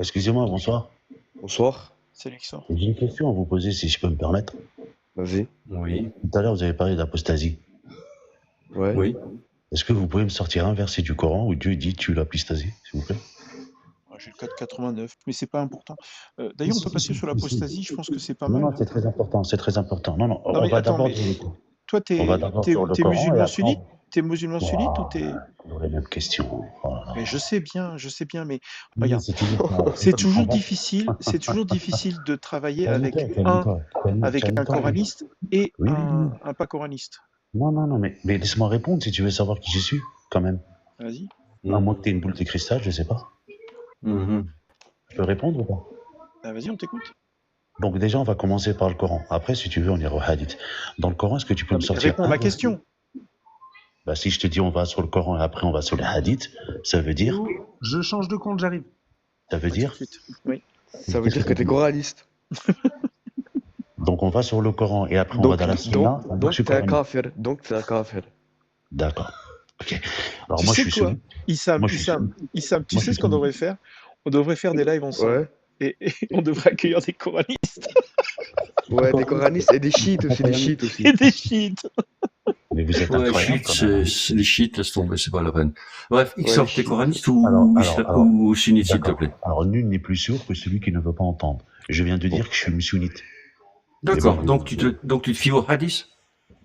Excusez-moi, bonsoir. Bonsoir. C'est Alexandre. J'ai une question à vous poser, si je peux me permettre. Vas-y. Oui, Tout à l'heure, vous avez parlé d'apostasie. Ouais. oui. Est-ce que vous pouvez me sortir un verset du Coran où Dieu dit tue l'apostasie, s'il vous plaît? J'ai le 4,89, mais c'est pas important. D'ailleurs, on peut passer sur l'apostasie, je pense que c'est pas Non, mal. non, c'est très important, c'est très important. Non, non, Non, on mais va attends, d'abord mais sur le Coran. toi, On va d'abord sur le t'es Coran et musulman après sunnite? T'es musulman sunnite ou t'es... toujours les mêmes questions. Oh là là. Mais je sais bien, mais Oui, regarde, c'est toujours ça. c'est toujours On va- difficile de travailler avec Calme-toi. un coraniste et Oui, oui, oui. un pas coraniste. Non, non, non, mais laisse-moi répondre si tu veux savoir qui je suis, quand même. Vas-y. À moins que t'aies une boule de cristal, je sais pas. Mhm. Je peux répondre ou pas? Vas-y, on t'écoute. Donc déjà, on va commencer par le Coran. Après, si tu veux, on ira au hadith. Dans le Coran, est-ce que tu peux Non, me mais sortir réponds à un ma verset? question. Bah, si je te dis on va sur le Coran et après on va sur les hadiths, ça veut dire, Je change de compte, j'arrive. ça veut Tout de dire. suite. Oui. Ça veut dire que t'es coraliste. Donc on va sur le Coran et après on va dans la Sunna. Donc je suis t'es un coraniste. kafir. Donc t'es un kafir. D'accord. Ok. Alors Tu moi je sais suis quoi, sunnite. Issam, Moi, je suis sunnite. tu Moi, je sais suis ce qu'on sunnite. devrait faire? On devrait faire des lives ensemble. Ouais. Et on devrait accueillir des coranistes Ouais, des coranistes et des chiites aussi. Des chiites aussi. et des chiites. Mais vous êtes Ouais, incroyable shit, quand même. c'est les shit, laisse tomber, c'est pas la peine. Bref, Ouais, Xor, les t'es shit. coraniste Alors, ou sunnite, s'il te d'accord. plaît? Alors nul n'est plus sûr que celui qui ne veut pas entendre. Je viens de dire que je suis sunnite. D'accord, Mais bon, donc tu te fies au hadith?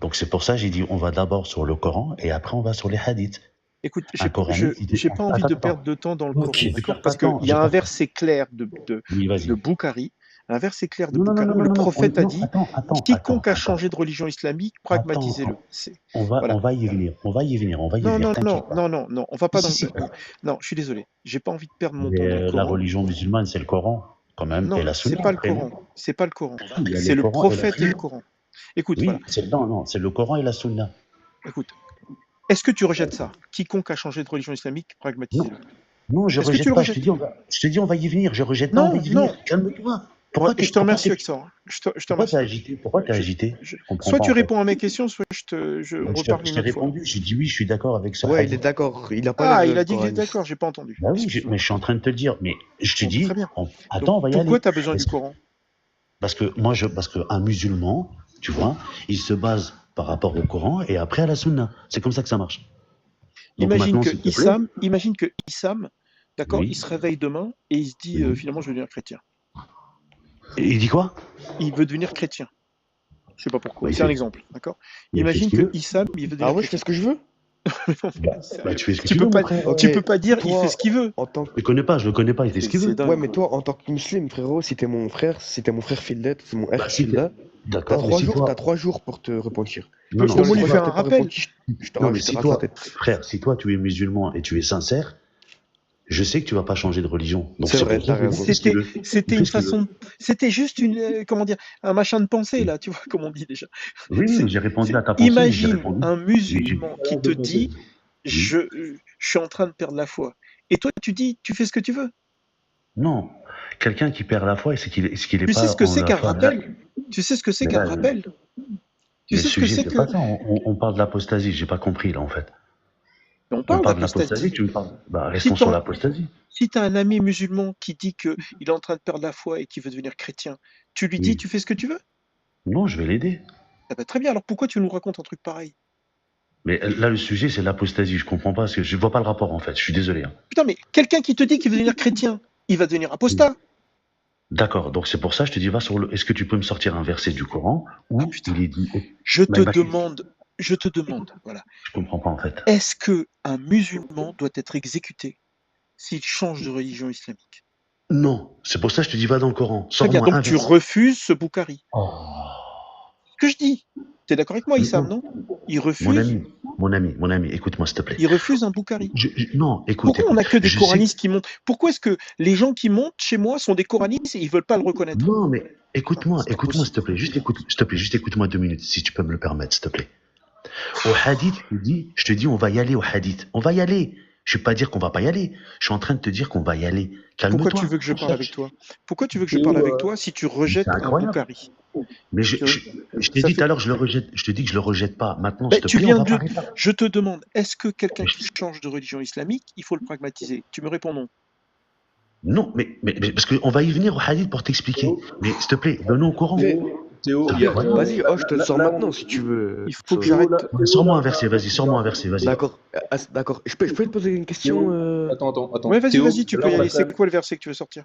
Donc c'est pour ça que j'ai dit on va d'abord sur le Coran et après on va sur les hadiths. Écoute, Un coraniste, il dit- j'ai pas envie de Attends. perdre de temps dans le Ok. Coran, d'accord? Parce Attends, qu'il y a j'ai un pas- verset clair de Oui, vas-y. Boukhari, un verset clair de Non, non, Boukhari non, où non, le non, prophète a non, dit attends, quiconque a attends. changé de religion islamique, pragmatisez-le. Voilà. On va y venir, Non, t'inquiète pas. on va pas dans Si. non, je suis désolé. J'ai pas envie de perdre mon Mais, temps dans le la Coran. religion musulmane, c'est le Coran, quand même, et Non, la c'est sunna pas le après, non? Coran. C'est pas le Coran. Il y a C'est le Coran et la prophète et le sunna. Coran. Écoute, Oui, voilà. c'est le Coran et la sunna. Écoute. Est-ce que tu rejettes ça? Quiconque a changé de religion islamique, pragmatisez-le. Non, je Est-ce que tu rejette le pas, rejettes? je te dis, on va y venir, je rejette pas, on va y venir. Non. Calme-toi. Je te remercie, Hector. Je te Pourquoi t'es remercie. agité? Pourquoi t'es agité? Je comprends Soit pas, tu en fait. réponds à mes questions, soit on reparle Je une t'ai autre fois. répondu, j'ai dit oui, je suis d'accord avec ça. Ouais, il est d'accord. Il a pas l'air Il a dit qu'il est coraniste. d'accord, j'ai pas entendu. Bah oui, Excuse-moi. mais je suis en train de te le dire. Mais je te Bon, dis, très bien. attends, on va y aller. Pourquoi tu as besoin du Coran? Parce qu'un musulman, tu vois, il se base par rapport au Coran et après à la Sunna. C'est comme ça que ça marche. Donc Imagine maintenant, que s'il te plaît, Issam, d'accord, Oui. il se réveille demain et il se dit Oui. finalement je veux devenir chrétien. Et il dit quoi? Il veut devenir chrétien. Je sais pas pourquoi. Bah, C'est un exemple, d'accord? il fait Imagine ce qu'il que veut. Issam, il veut devenir Ah ouais, je fais chrétien. ce que je veux. Bah, tu fais ce que Tu tu peux veux, pas, mon frère. Ok, tu peux pas dire il toi, fait ce qu'il veut. En tant que... Je le connais pas, il fait ce qu'il C'est veut. dingue. Ouais, mais toi, en tant que musulman, frérot, si t'es mon frère Fildet, c'est mon Bah, si Fildet, D'accord, mais si toi... t'as 3 jours pour te repentir. Non, Au moins lui Si faire un t'es pas rappel. repenti, je te Non, mais je te si rase la toi, tête. frère, si toi tu es musulman et tu es sincère, je sais que tu vas pas changer de religion. Donc C'est vrai, pour ça t'as que je raison. dis ce qu'il veut. C'était Il fait une ce qu'il veut. façon, c'était juste un machin de pensée là, tu vois, comme on dit déjà. Oui, C'est- mais j'ai répondu à ta pensée. mais j'ai Imagine répondu. un Oui, j'ai musulman qui te dit, je suis en train de perdre la foi. Et toi, tu dis, tu fais ce que tu veux. Non, quelqu'un qui perd la foi, c'est qu'il est Tu pas sais ce que en c'est la qu'un foi. rappel? Tu sais ce que c'est Mais qu'un là, rappel? Tu Mais sais le ce que sujet, c'est c'est que... pas ça. On parle de l'apostasie. J'ai pas compris là en fait. On On parle parle de l'apostasie. d'apostasie. Tu me parles. Bah, Si restons sur t'en- l'apostasie. Si tu as un ami musulman qui dit qu'il est en train de perdre la foi et qu'il veut devenir chrétien, tu lui dis, Oui. tu fais ce que tu veux? Non, je vais l'aider. Ah bah, très bien, alors pourquoi tu nous racontes un truc pareil? Mais là, le sujet, c'est l'apostasie. Je comprends pas parce que je vois pas le rapport en fait. Je suis désolé. Hein. Putain, mais quelqu'un qui te dit qu'il veut devenir chrétien, il va devenir apostat. D'accord. Donc c'est pour ça que je te dis va sur le. Est-ce que tu peux me sortir un verset du Coran où Ah, putain. il est dit. Je te Bah, demande, voilà. Je comprends pas en fait. Est-ce que un musulman doit être exécuté s'il change de religion islamique? Non. C'est pour ça que je te dis va dans le Coran. Très bien, Sors-moi un donc tu verset. refuses ce Boukhari. Oh. Ce que je dis. Tu es d'accord avec moi, Issam, non? Il refuse. Mon ami, écoute-moi s'il te plaît. Il refuse un Boukhari. Non, écoute. Pourquoi on n'a que des je coranistes qui montent? Pourquoi est-ce que les gens qui montent chez moi sont des coranistes et ils veulent pas le reconnaître? Non, mais écoute-moi, C'est pas s'il te plaît. Juste écoute-moi 2 minutes, si tu peux me le permettre, s'il te plaît. Au hadith, je te dis, on va y aller au hadith. On va y aller. Je ne vais pas dire qu'on va pas y aller. Je suis en train de te dire qu'on va y aller. Calme-toi. Pourquoi tu veux que je parle avec toi? Pourquoi tu veux que je parle avec toi si tu rejettes C'est un incroyable. Boukhari? Mais je t'ai Ça dit fait- tout à l'heure, je le rejette. Je te dis que je le rejette pas. Maintenant, Ben, s'il te tu plaît, viens on va de... pas arrêter. Je te demande, est-ce que quelqu'un qui change de religion islamique, il faut le pragmatiser? Tu me réponds non. Non, mais parce qu'on va y venir au hadith pour t'expliquer. Théo, Mais s'il te plaît, donne-nous au courant. Frère, Théo, Ah, il y a, voilà. vas-y, oh, je te le sors là, maintenant si tu veux. Il faut que So- j'arrête. Ouais, sors-moi un verset, vas-y, sors-moi un verset, vas-y. D'accord, d'accord. Je peux te poser une question Théo, attends. Ouais, vas-y, Théo, vas-y, tu là, peux y on a aller. quand C'est même. quoi le verset que tu veux sortir?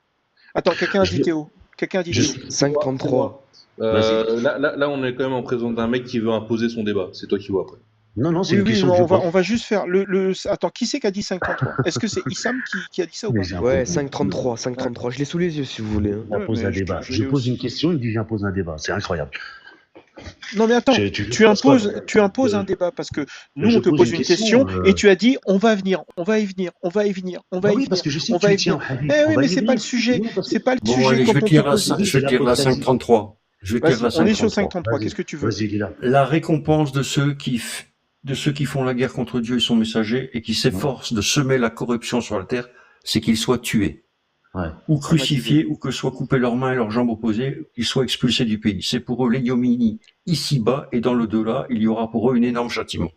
Attends, quelqu'un a Je dit vais- Théo. Quelqu'un a dit je Théo. suis- 5,33. Vas-y. Là, on est quand même en présence d'un mec qui veut imposer son débat. C'est toi qui vois après. Non, non, c'est Oui, une oui, question mais que je on va, pose. on va juste faire Attends, qui c'est qui a dit 5,33? Est-ce que c'est Issam qui a dit ça ou Mais pas? j'ai un Ouais, peu- 5,33, 5,33. Je l'ai sous les yeux si vous voulez. Hein. J'impose Ouais, un mais débat. je Je l'ai pose aussi. une question, il me dit j'impose un débat. C'est incroyable. Non, mais attends, Tu tu imposes Euh, un débat parce que nous, je on te pose pose une une question. question et tu as dit on va venir, on va y venir, on va y venir, on va Bah y oui, parce venir, que je sais on que tu va y y tiens venir. au hadith. Eh On oui, va mais y c'est pas le venir. sujet. Non, parce que C'est pas le Bon, sujet allez, je quand vais on te te lire la, pose une cin- je vais te la lire la apostasie. 533. Je vais te lire Vas-y, la on est sur 533. 5,33. Vas-y, Qu'est-ce que tu veux? vas-y, Lila. La récompense de ceux qui font la guerre contre Dieu et son messager et qui s'efforcent de semer la corruption sur la terre, c'est qu'ils soient tués, Ouais. ou crucifiés, ou que soient coupées leurs mains et leurs jambes opposées, qu'ils soient expulsés du pays. C'est pour eux l'ignominie ici-bas, et dans l'au-delà, il y aura pour eux un énorme châtiment.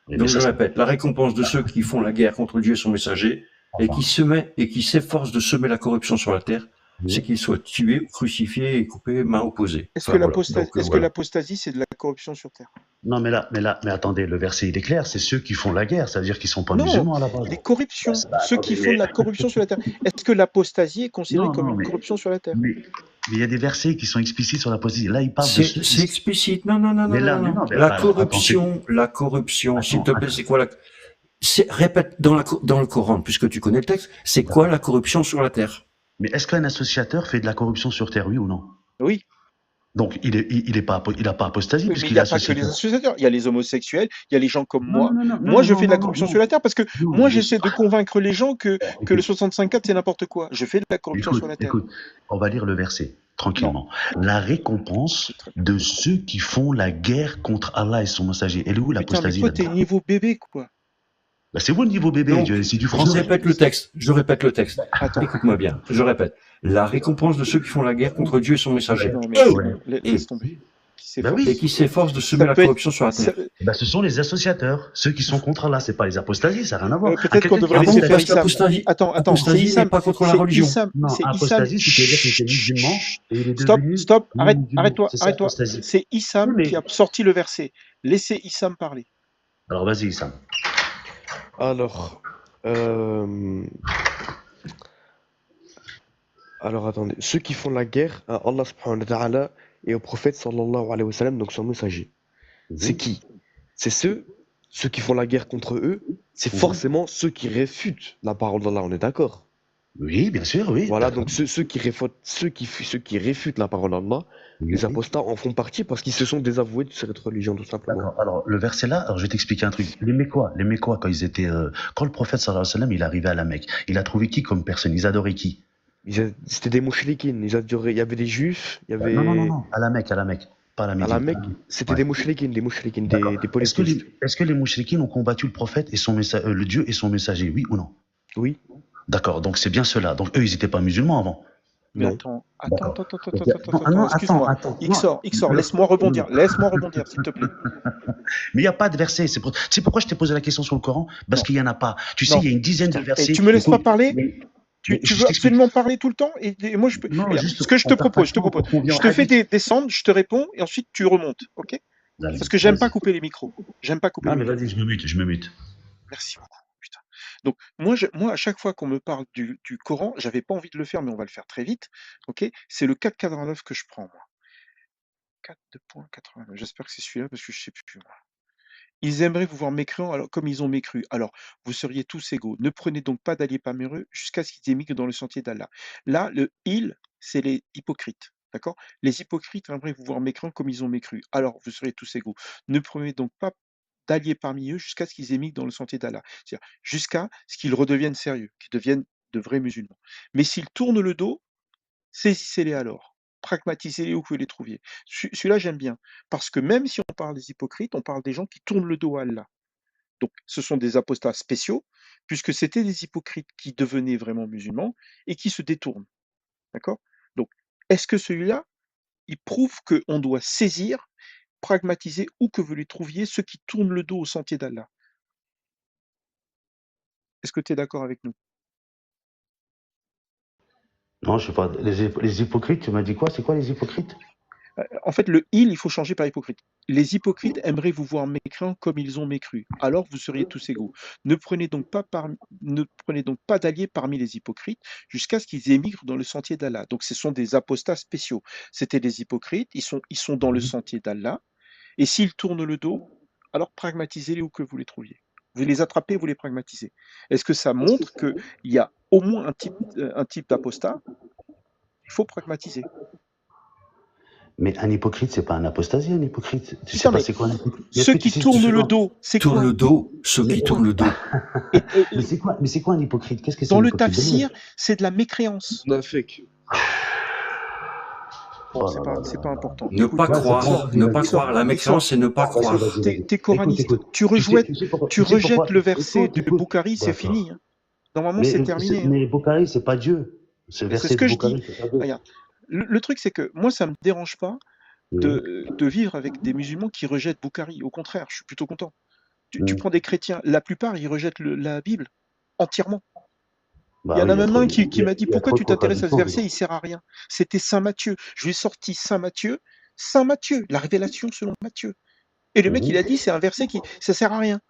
Mais Donc je ça, répète, la récompense de ceux qui font la guerre contre Dieu et son messager, et qui s'efforcent de semer la corruption sur la terre, c'est qu'ils soient tués, ou crucifiés et coupés, mains opposées. Est-ce Enfin, que voilà. Donc, voilà. l'apostasie, c'est de la corruption sur terre? Non, mais attendez, le verset il est clair, c'est ceux qui font la guerre, ça veut dire qu'ils sont pas Non, musulmans à la base. les corruptions, Bah, ceux qui attendez, font de la corruption sur la terre. Est-ce que l'apostasie est considérée Non, comme non, une mais, corruption sur la terre? mais il y a des versets qui sont explicites sur la position. Là, il parle de ceux C'est qui. explicite. Non, non, non, Mais non, là, non, mais non. non, mais La alors, attends, corruption, s'il attends, te plaît, c'est quoi répète dans le Coran, puisque tu connais le texte, c'est quoi la corruption sur la terre? mais est-ce qu'un associateur fait de la corruption sur terre, oui ou non? Oui. Donc, il a pas apostasie Oui, mais il puisqu'il n'y est a pas que les associateur. associateurs. Il y a les homosexuels, il y a les gens comme Non, moi. non, non, Moi, je non, fais de la non, corruption non, sur la terre parce que non, moi, mais- j'essaie de convaincre les gens que le Écoute, 65.4, c'est n'importe quoi. Je fais de la corruption sur la terre. écoute, on va lire le verset Non. tranquillement. La récompense C'est très bien. de ceux qui font la guerre contre Allah et son messager. Elle est où Putain, mais l'apostasie toi, t'es là-dedans? niveau bébé, quoi. Bah, c'est vous le niveau bébé, Donc, c'est du je français. répète le texte. Attends. Écoute-moi bien. Je répète. La récompense de ceux qui font la guerre contre Dieu et son messager. Non, mais Ouais. laisse tomber. Qui Bah s'efforce. oui. Et qui s'efforcent de semer Ça la peut être- corruption sur la terre. ça- Bah, ce sont les associateurs, ceux qui sont contre Allah, c'est pas les apostasies, ça n'a rien à voir. peut-être Quelqu'un qu'on qui devrait Ah bon, laisser faire parce Issam. qu'apostasie, Attends, c'est apostasie n'est Issam. pas contre la C'est religion. Issam. Non, C'est Issam. apostasie, c'est-à-dire qu'il était musulman et il est Stop, devenu stop, arrête, non-musulman. arrête-toi, C'est ça, arrête-toi. apostasie. C'est Issam Oui, mais- qui a sorti le verset. Laissez Issam parler. Alors vas-y, Sam. Alors, attendez, ceux qui font la guerre à Allah subhanahu wa ta'ala et au prophète sallallahu alayhi wa sallam, donc son messager, c'est qui? C'est ceux qui font la guerre contre eux, c'est Mhm. forcément ceux qui réfutent la parole d'Allah, on est d'accord? Oui, bien sûr, oui. Voilà, donc ceux qui réfutent la parole d'Allah, Oui, les oui. apostats en font partie parce qu'ils se sont désavoués de cette religion, tout simplement. D'accord. Alors, le verset là, alors je vais t'expliquer un truc. Les Mécois, quand ils étaient, quand le prophète sallallahu alayhi wa sallam, il arrivait à la Mecque, il a trouvé qui comme personne? Ils adoraient qui? C'était des mouchriquines, il y avait des juifs, il y avait... Non, à la Mecque, pas à la À Médine. la Mecque, c'était Ouais. des mouchriquines, D'accord. des polythéistes. Est-ce que les mouchriquins ont combattu le prophète et le Dieu et son messager, oui ou non? Oui, D'accord, donc c'est bien cela. Donc eux, ils n'étaient pas musulmans avant. Mais non. attends, Non, excuse-moi. attends. XOR, laisse-moi rebondir, s'il te plaît. Mais il n'y a pas de verset. Tu sais pourquoi je t'ai posé la question sur le Coran? Parce Non. qu'il n'y en a pas. Tu sais, Non. il y a une dizaine de versets. Et tu me laisses pas Écoute, parler? mais Tu je veux t'explique. absolument parler tout le temps et moi je peux. Non, Regarde, juste ce que je on te perd propose, pas de temps pour qu'on vienne je au te fais hadith. descendre, je te réponds et ensuite tu remontes, ok? Allez, Parce que j'aime pas vas-y. couper les micros. J'aime pas couper Ah, les mais micros. vas-y, je me mute. Merci beaucoup. Putain. Donc moi à chaque fois qu'on me parle du Coran, j'avais pas envie de le faire, mais on va le faire très vite, ok? C'est le 4,89 que je prends moi. 4,89. J'espère que c'est celui-là parce que je sais plus moi. Ils aimeraient vous voir mécréants alors, comme ils ont mécru. Alors, vous seriez tous égaux. Ne prenez donc pas d'alliés parmi eux jusqu'à ce qu'ils émigrent dans le sentier d'Allah. Là, le il, c'est les hypocrites. D'accord? Les hypocrites aimeraient vous voir mécréants comme ils ont mécru. Alors, vous seriez tous égaux. Ne prenez donc pas d'alliés parmi eux jusqu'à ce qu'ils émigrent dans le sentier d'Allah. C'est-à-dire jusqu'à ce qu'ils redeviennent sérieux, qu'ils deviennent de vrais musulmans. Mais s'ils tournent le dos, saisissez-les alors. Pragmatisez-les où que vous les trouviez. Celui-là, j'aime bien. Parce que même si on parle des hypocrites, on parle des gens qui tournent le dos à Allah. Donc, ce sont des apostats spéciaux, puisque c'était des hypocrites qui devenaient vraiment musulmans et qui se détournent. D'accord? Donc, est-ce que celui-là, il prouve qu'on doit saisir, pragmatiser où que vous les trouviez, ceux qui tournent le dos au sentier d'Allah? Est-ce que tu es d'accord avec nous? Non, je sais pas. Les hypocrites, tu m'as dit quoi? C'est quoi les hypocrites? En fait, le il faut changer par hypocrite. Les hypocrites aimeraient vous voir mécréants comme ils ont mécru. Alors vous seriez tous égaux. Ne prenez donc pas d'alliés parmi les hypocrites jusqu'à ce qu'ils émigrent dans le sentier d'Allah. Donc ce sont des apostats spéciaux. C'était des hypocrites, ils sont dans le Mhm. sentier d'Allah. Et s'ils tournent le dos, alors pragmatisez-les où que vous les trouviez. Vous les attrapez, vous les pragmatisez. Est-ce que ça montre qu'il y a au moins un type d'apostat? Il faut pragmatiser. Mais un hypocrite, c'est pas un apostasie, un hypocrite. Tu sais Putain, pas mais c'est quoi un hypocrite? Mais est-ce ceux que tu qui sais tournent le justement- dos, c'est Tourne quoi? le dos, ceux Mais- qui tournent le dos. Et, Mais c'est quoi un hypocrite? Qu'est-ce que c'est dans un le hypocrite? tafsir, c'est de la mécréance. Nafek. Bon, Oh c'est là pas, là c'est là pas là. important. Ne Écoute, pas Ouais, c'est croire, bon. ne pas Vas-y, croire. La mécréance, c'est ne pas vas-y, croire. vas-y, vas-y. t'es coraniste, Écoute. tu rejettes, Tu sais pourquoi- tu tu sais rejettes pourquoi- le verset de écoute. Boukhari, c'est D'accord. fini. Hein. Normalement, c'est terminé. Hein. Mais Bokhari, c'est pas Dieu. Ce Mais c'est verset ce de que je dis. Bokhari, c'est pas Dieu. Regarde, le truc, c'est que moi, ça me dérange pas Mhm. de vivre avec des musulmans qui rejettent Boukhari. Au contraire, je suis plutôt content. Tu Mhm. prends des chrétiens, la plupart, ils rejettent la Bible entièrement. Bah Il y en oui, a même trop- un qui il y a- m'a dit il y a pourquoi trop tu de t'intéresses à ce contradictions, verset, il sert à rien. C'était Saint Matthieu. Je lui ai sorti Saint Matthieu, la révélation selon Matthieu. Et le mec, Mhm. il a dit c'est un verset qui ça sert à rien.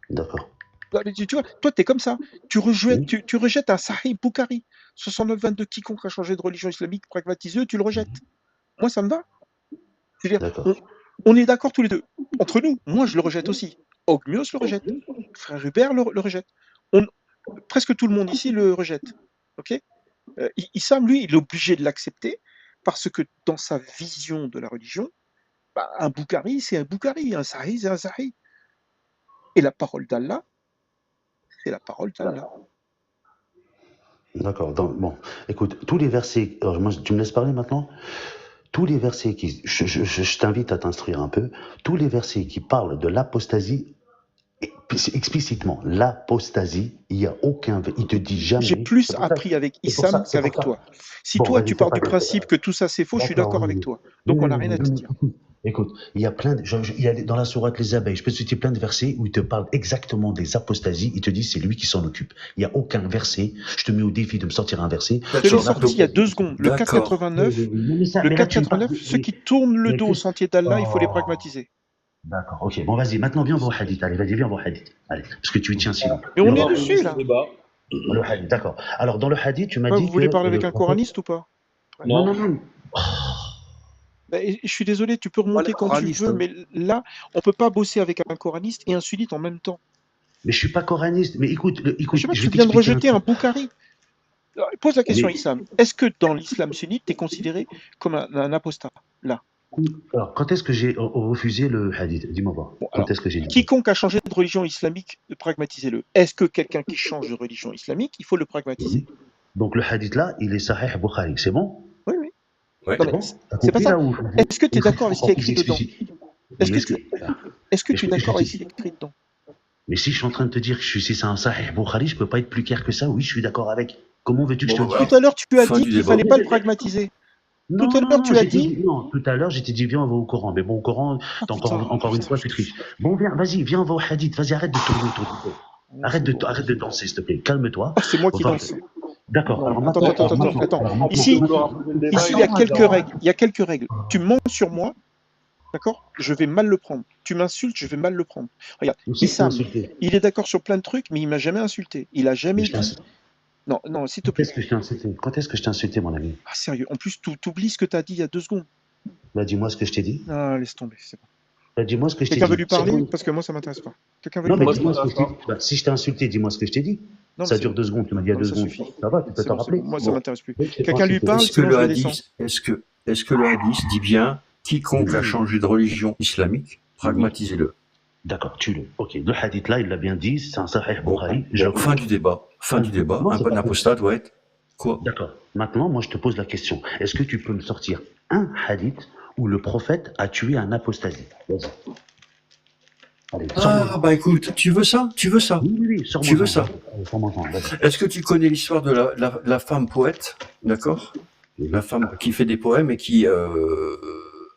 D'accord. Ah, mais tu vois, toi, t'es comme ça. Tu rejettes, Mhm. tu rejettes un Sahih Boukhari. 69-22, quiconque a changé de religion islamique pragmatiseux, tu le rejettes. Moi, ça me va. C'est-à-dire, D'accord. on est d'accord tous les deux. Entre nous, moi, je le rejette aussi. Ogmios le rejette. Frère Hubert le rejette. Presque tout le monde ici le rejette. Ok? Issam, lui, il est obligé de l'accepter parce que dans sa vision de la religion, bah, un Boukhari, c'est un Boukhari, un Sahih, c'est un Sahih. Et la parole d'Allah, c'est la parole d'Allah. D'accord. Bon, écoute, tous les versets. Alors, moi, tu me laisses parler maintenant? Tous les versets qui. Je t'invite à t'instruire un peu. Tous les versets qui parlent de l'apostasie, explicitement, l'apostasie, il n'y a aucun. Il te dit jamais. J'ai plus C'est pour ça- appris avec c'est pour ça- Issam c'est pour qu'avec ça. toi. Si Bon, toi, vas-y, tu c'est pars pas du grave. principe que tout ça c'est faux, je suis d'accord avec toi. Donc on n'a rien à te dire. Écoute, il y a plein de, il y a dans la sourate Les Abeilles, je peux te citer plein de versets où il te parle exactement des apostasies, il te dit c'est lui qui s'en occupe. Il n'y a aucun verset, je te mets au défi de me sortir un verset. Je te l'ai D'accord. sorti il y a 2 secondes. Le D'accord. 489, Mais ça- le mais là, tu me parles 489, de- ceux qui tournent le mais dos au tu- sentier d'Allah, il faut les Oh. pragmatiser. D'accord, ok. Bon, vas-y, maintenant viens, on va au hadith. Allez, vas-y, viens, on va au hadith. Allez, parce que tu y tiens sinon. Mais on Viens, est va. dessus là. Débat. Le hadith, d'accord. Alors, dans le hadith, tu m'as Ouais, dit vous voulez que parler avec le un prophète- coraniste ou pas? Non, Non. non, non. Bah, je suis désolé, tu peux remonter les quand tu coranistes, veux, hein. mais là, on peut pas bosser avec un coraniste et un sunnite en même temps. Mais je suis pas coraniste. Mais écoute, Je sais pas, je tu vais viens de t'expliquer rejeter un truc. Boukhari. Alors, pose la question à Mais- Issam. Est-ce que dans l'islam sunnite, tu es considéré comme un apostat? Là. Alors, quand est-ce que j'ai refusé le hadith? Dis-moi voir. Bon, Quand alors, est-ce que j'ai dit? quiconque a changé de religion islamique, pragmatisez-le. Est-ce que quelqu'un qui change de religion islamique, il faut le pragmatiser? Donc le hadith là, il est Sahih Bukhari, c'est bon? Oui, oui. Ouais. Non, C'est mais bon? T'as c'est pas compris, ça. là, ou- Est-ce que tu es ou faut d'accord avec ce encore qui est plus écrit dedans? explicite? Est-ce Mais que tu es d'accord avec ce qui est écrit dedans? Mais si je suis en train de te dire que si c'est un Sahih Bukhari, je peux pas être plus clair que ça. Oui, je suis d'accord avec. Comment veux-tu que je te Bon, dise? bah, Tout à l'heure, tu as Fin dit du qu'il débat. fallait pas le pragmatiser. Non, tout à l'heure, tu as j'ai dit- non, tout à l'heure, j'ai dit, viens, on va au Coran. Mais bon, au Coran, Ah, encore une fois, tu triches. Bon, viens, on va au hadith. Vas-y, arrête de tourner autour du pot. Arrête de danser, s'il te plaît. Calme-toi. Ah, c'est moi qui On va- danse. D'accord. Non, Alors attends, maintenant- attends, alors attends, maintenant- attends. alors maintenant- Ici, Le Ici, il y a quelques règles. Il y a quelques règles. Tu mens sur moi, d'accord? Je vais mal le prendre. Tu m'insultes, je vais mal le prendre. Regarde, Aussi, Issam, c'est insulté. il est d'accord sur plein de trucs, mais il m'a jamais insulté. Il a jamais Mais je t'ai dit. Non, non, s'il te Quand plaît. est-ce que je t'ai insulté? Quand est-ce que je t'ai insulté, mon ami? Ah, sérieux. En plus, tu oublies ce que tu as dit il y a 2 secondes. Bah, dis-moi ce que je t'ai dit. Ah, laisse tomber. C'est bon. Bah, dis-moi ce que je t'ai dit. Quelqu'un veut lui C'est parler? bon. Parce que moi, ça m'intéresse pas. Quelqu'un veut Non, lui mais parler? dis-moi ce que je t'ai dit. Bah, si je t'ai insulté, dis-moi ce que je t'ai dit. Non, Ça mais dure c'est- 2 secondes, tu m'as dit il y a non, 2 ça secondes. suffit. Ça va, tu peux C'est t'en bon, c'est rappeler? bon. Moi, ça Bon. m'intéresse plus. Oui, je t'ai Quelqu'un lui insulté. parle, Est-ce que sinon le je le descends. hadith, est-ce que le hadith dit bien quiconque a changé de religion islamique, pragmatisez-le. D'accord, tue-le. Ok, le hadith là, il l'a bien dit, c'est un Sahih Bukhari. Fin du débat. Fin du débat. Non, Un c'est bon pas apostat doit être quoi? D'accord. Maintenant, moi, je te pose la question. Est-ce que tu peux me sortir un hadith où le prophète a tué un apostasie? Vas-y. Allez, sors-moi. Ah bah écoute, tu veux ça? Oui, sors-moi. Tu veux ça? Allez, sors-moi, vas-y. Est-ce que tu connais l'histoire de la femme poète, d'accord? La femme qui fait des poèmes et qui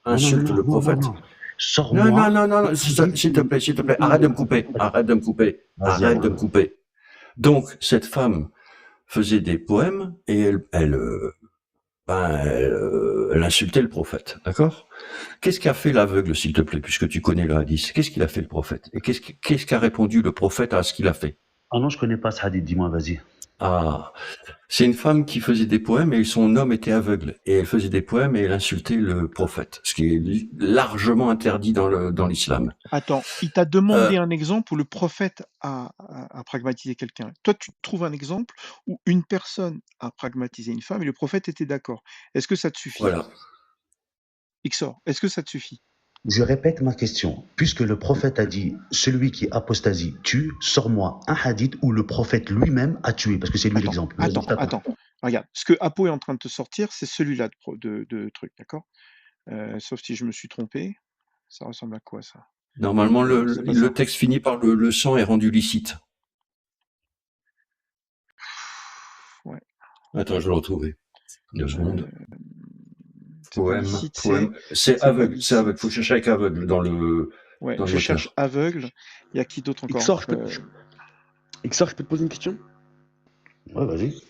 insulte Non, le prophète. non. Sors-moi. Non, s'il te plaît, arrête de me couper, Vas-y, arrête de me couper. Donc, cette femme faisait des poèmes et elle insultait le prophète, d'accord? Qu'est-ce qu'a fait l'aveugle, s'il te plaît, puisque tu connais le hadith? Qu'est-ce qu'il a fait le prophète? Et qu'est-ce qu'a répondu le prophète à ce qu'il a fait? Ah non, je connais pas ce hadith, dis-moi, vas-y. Ah, c'est une femme qui faisait des poèmes et son homme était aveugle. Et elle faisait des poèmes et elle insultait le prophète, ce qui est largement interdit dans l'islam. Attends, il t'a demandé un exemple où le prophète a pragmatisé quelqu'un. Toi, tu trouves un exemple où une personne a pragmatisé une femme et le prophète était d'accord. Est-ce que ça te suffit? Voilà. Ixor, est-ce que ça te suffit? Je répète ma question. Puisque le prophète a dit, celui qui apostasie tue, sors-moi un hadith où le prophète lui-même a tué, parce que c'est lui l'exemple. Attends. Regarde, ce que Apo est en train de te sortir, c'est celui-là de truc, d'accord? Sauf si je me suis trompé. Ça ressemble à quoi, ça? Normalement, C'est pas le ça. texte finit par le sang est rendu licite. Ouais. Attends, je vais le retrouver. 2 secondes. C'est pas Poème, licite, poème. C'est c'est pas aveugle, c'est aveugle. licite. Faut chercher avec aveugle dans le Ouais, dans le je cherche moteur. aveugle. Il y a qui d'autre encore? Ixor, Ixor, je peux te poser une question? Ouais, vas-y.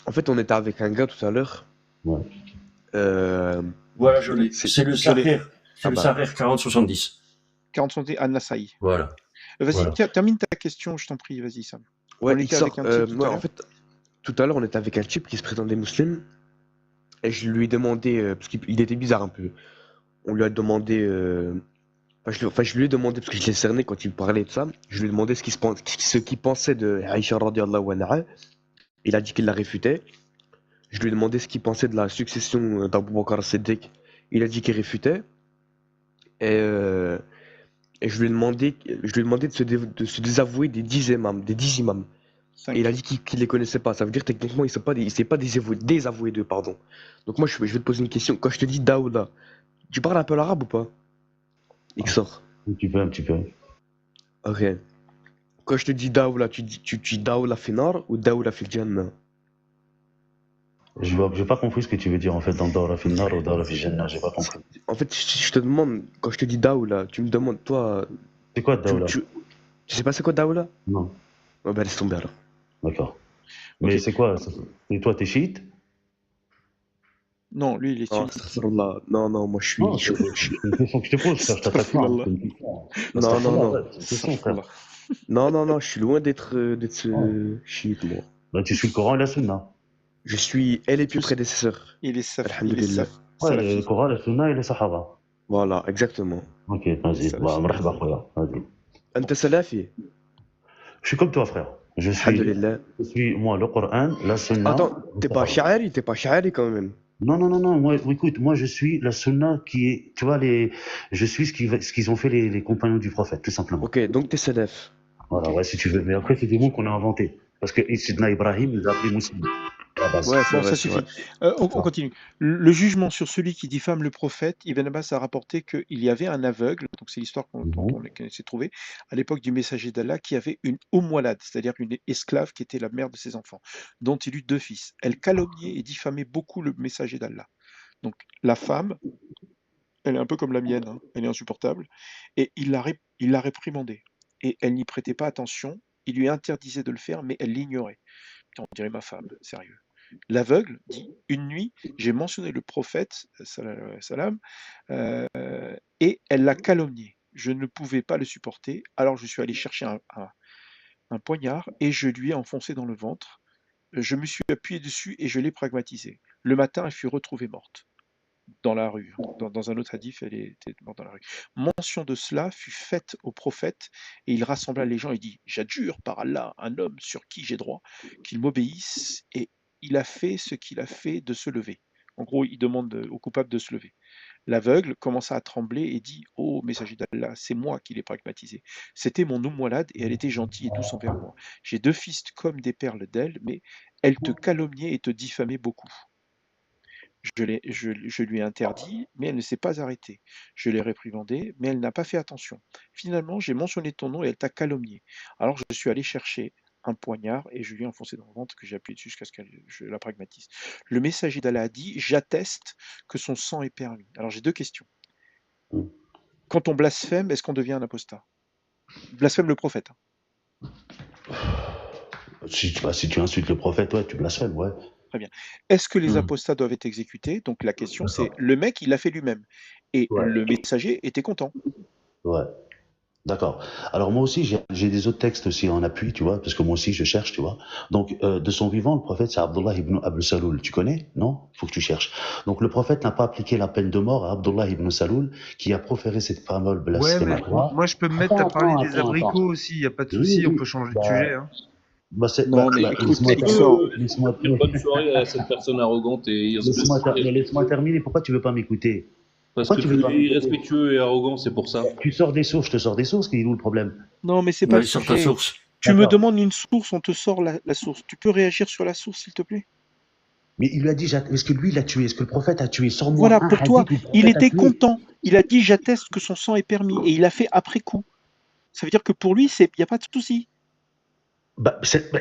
En fait, on était avec un gars tout à l'heure. Ouais. Voilà, je l'ai. C'est le Sahrer. C'est le Sahrer 4070. 40 An-Nasaï. Voilà. Vas-y, Voilà. termine ta question, je t'en prie, vas-y, Sam. Ouais, On était Ixor, avec un type tout à en l'heure. fait, tout à l'heure, on était avec un type qui se prétendait musulman. Et je lui ai demandé, parce qu'il était bizarre un peu. On lui a demandé, je lui ai demandé, parce que je l'ai cerné quand il me parlait de ça, je lui ai demandé ce qu'il pensait de Aïcha radiallahu anha. Il a dit qu'il la réfutait. Je lui ai demandé ce qu'il pensait de la succession d'Abu Bakr as-Siddiq. Il a dit qu'il réfutait. Et je lui ai demandé de se désavouer des 10 imams, Et il a dit qu'il les connaissait pas. Ça veut dire techniquement il s'est pas désavoué d'eux, pardon. Donc moi je vais te poser une question. Quand je te dis Daoula, tu parles un peu l'arabe ou pas? Ixor. Un petit peu. Ok. Quand je te dis Daoula, tu dis Daoula finar ou Daoula fil Jannah? J'ai pas compris ce que tu veux dire en fait dans Dawra fil Nar ou Dawra fil Jannah, j'ai pas compris. En fait, je te demande, quand je te dis Daoula, tu me demandes, toi, C'est quoi Dawla? tu sais pas c'est quoi Daoula? Non, Oh bah laisse tomber alors. d'accord. Mais Ok. c'est quoi? Et toi, t'es chiite? Non, lui, il est Oh, sunnite. astaghfirullah. Non, moi je suis. Non, c'est une question que je te pose, frère, je t'attaque pas. Astaghfirullah. C'est une question. Non, Astaghfirullah, non. ouais, c'est une question, frère. Non, je suis loin d'être chiite, moi. Là, tu suis le Coran et la Sunna. Je suis et les plus prédécesseurs. Il est Alhamdulillah. Ouais, le salafi. Coran, la Sunna et les Sahaba. Voilà, exactement. Ok, vas-y. Salafi. Bah, مرحبا خويا, vas-y. Anta salafi. Je suis comme toi, frère. Je Alhamdulillah. suis, moi, le Coran, la Sunna. Attends, t'es pas sha'ari quand même. Non. Moi, écoute, moi, je suis la Sunna qui est, tu vois, je suis ce qu'ils ont fait les compagnons du prophète, tout simplement. Ok, donc t'es salaf. Voilà, ouais, si tu veux. Mais après, c'est des mots qu'on a inventés. Parce que Sidna Ibrahim nous a appelés musulmans. à la base. Ouais, c'est Bon, vrai, ça c'est suffit. vrai. On continue. Le jugement sur celui qui diffame le prophète, Ibn Abbas a rapporté qu'il y avait un aveugle, donc c'est l'histoire dont on s'est trouvé, à l'époque du messager d'Allah, qui avait une Ummwalad, c'est-à-dire une esclave qui était la mère de ses enfants, dont il eut 2 fils. Elle calomniait et diffamait beaucoup le messager d'Allah. Donc la femme, elle est un peu comme la mienne, hein, elle est insupportable, et il l'a réprimandée. Et elle n'y prêtait pas attention, il lui interdisait de le faire, mais elle l'ignorait. On dirait ma femme, sérieux. L'aveugle dit, une nuit, j'ai mentionné le prophète, salam, et elle l'a calomnié. Je ne pouvais pas le supporter, alors je suis allé chercher un poignard et je lui ai enfoncé dans le ventre. Je me suis appuyé dessus et je l'ai pragmatisé. Le matin, elle fut retrouvée morte dans la rue. Dans un autre hadith, elle était morte dans la rue. Mention de cela fut faite au prophète et il rassembla les gens et dit, j'adjure par Allah, un homme sur qui j'ai droit, qu'il m'obéisse, et il a fait ce qu'il a fait de se lever. En gros, il demande au coupable de se lever. L'aveugle commença à trembler et dit, ô messager d'Allah, c'est moi qui l'ai pragmatisé. C'était mon Ummwalad et elle était gentille et douce envers moi. J'ai 2 fils comme des perles d'elle, mais elle te calomniait et te diffamait beaucoup. Je lui ai interdit, mais elle ne s'est pas arrêtée. Je l'ai réprimandée, mais elle n'a pas fait attention. Finalement, j'ai mentionné ton nom et elle t'a calomnié. Alors je suis allé chercher un poignard et je lui ai enfoncé dans le ventre que j'ai appuyé dessus jusqu'à ce que je la pragmatise. Le messager d'Allah a dit, j'atteste que son sang est permis. Alors j'ai 2 questions. Quand on blasphème, est-ce qu'on devient un apostat? Blasphème le prophète. Si tu insultes le prophète, ouais, tu blasphèmes, ouais. Très bien. Est-ce que les Hmm. apostats doivent être exécutés? Donc la question, c'est D'accord. le mec, il l'a fait lui-même. Et Ouais. le messager était content. Ouais. D'accord. Alors moi aussi, j'ai des autres textes aussi en appui, tu vois, parce que moi aussi je cherche, tu vois. Donc de son vivant, le prophète, c'est Abdullah ibn Abd Saloul. Tu connais? Non? Faut que tu cherches. Donc le prophète n'a pas appliqué la peine de mort à Abdullah ibn Saloul, qui a proféré cette parole Ouais, mais blasphématoire. moi je peux me mettre à parler des Attends. abricots aussi, y a pas de Oui, souci, on oui. peut changer de Bah, sujet. Hein. Non, mais écoute, laisse-moi XOR, Dire bonne soirée à cette personne arrogante et irrespectueuse. laisse-moi terminer. Pourquoi tu veux pas m'écouter? Parce Pourquoi que tu veux tu pas es m'écouter? irrespectueux et arrogant, c'est pour ça. Tu sors des sources, je te sors des sources, qui est où le problème? non, mais c'est pas le Ouais, sort ta sujet. source. Tu me D'accord. demandes une source, on te sort la source. Tu peux réagir sur la source, s'il te plaît? Mais il lui a dit, est-ce que lui l'a tué? Est-ce que le prophète a tué? Sors-moi Voilà, un pour toi, hadith où le il prophète a était tué. content. Il a dit, j'atteste que son sang est permis. Et il l'a fait après coup. Ça veut dire que pour lui, il n'y a pas de souci.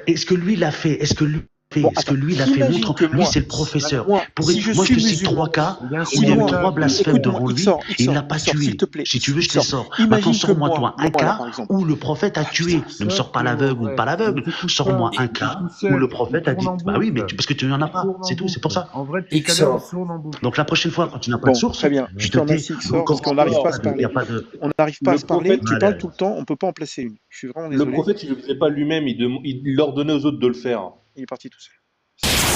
Est-ce que lui l'a fait? Est-ce que lui Bon, Est-ce que attends, lui l'a fait? imagine Montre. que Lui, moi, c'est le professeur. moi, si je Moi, je suis te cite musulman, 3 cas Bien où sûr, il y avait dis-moi, 3 blasphèmes écoute-moi, devant lui XOR, et il l'a pas s'il tué. te plaît, Si tu veux, je te les sors. Maintenant, imagine que sors-moi, toi, un moi, là, cas par exemple, où le prophète a tué. Ne me sors pas l'aveugle ou pas l'aveugle. Sors-moi un cas où le prophète a dit. Bah oui, mais parce que tu n'en as pas. C'est tout, c'est pour ça. En vrai, depuis tout à l'heure, il tourne en boucle. Donc la prochaine fois, quand tu n'as pas de bon, source, très bien, tu je te te tais. remercie, XOR, Donc, parce qu'on n'arrive pas à se il parler. n'y a pas de. On n'arrive pas à Le se parler, prophète, tu parles tout le temps, on peut pas en placer une. Je suis vraiment Le désolé. prophète, il ne le faisait pas lui-même, il ordonnait aux autres de le faire. Il est parti tout seul.